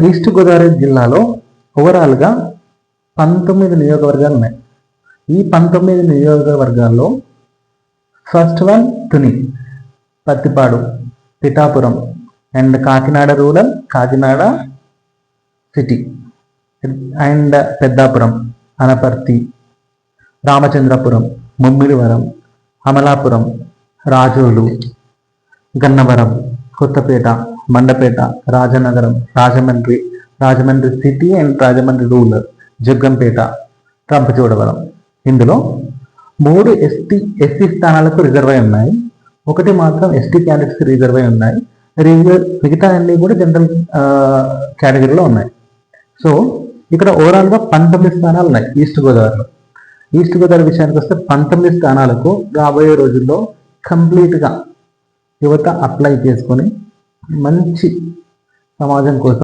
East Godavari జిల్లాలో ఓవరాల్గా 19 నియోజకవర్గాలు ఉన్నాయి. ఈ 19 నియోజకవర్గాల్లో first one Tuni, Pithapuram, Pithapuram and Kakinada rural, Kakinada city and Peddapuram, Anaparthi, Ramachandrapuram, Mummidivaram, Amalapuram, Razole, Gannavaram, Kothapeta, Mandapeta, Rajanagaram, Rajahmundry city and Rajahmundry rural, Jaggampeta, Rampachodavaram. ఇందులో 3 ఎస్సీ స్థానాలకు రిజర్వ్ అయి ఉన్నాయి. ఒకటి మాత్రం ఎస్టీ క్యాండిడేట్స్కి రిజర్వ్ అయి ఉన్నాయి. మిగతా అన్ని కూడా జనరల్ కేటగిరీలో ఉన్నాయి. సో ఇక్కడ ఓవరాల్గా 19 స్థానాలు ఉన్నాయి ఈస్ట్ గోదావరిలో. ఈస్ట్ గోదావరి విషయానికి వస్తే 19 స్థానాలకు రాబోయే రోజుల్లో కంప్లీట్గా యువత అప్లై చేసుకొని మంచి సమాజం కోసం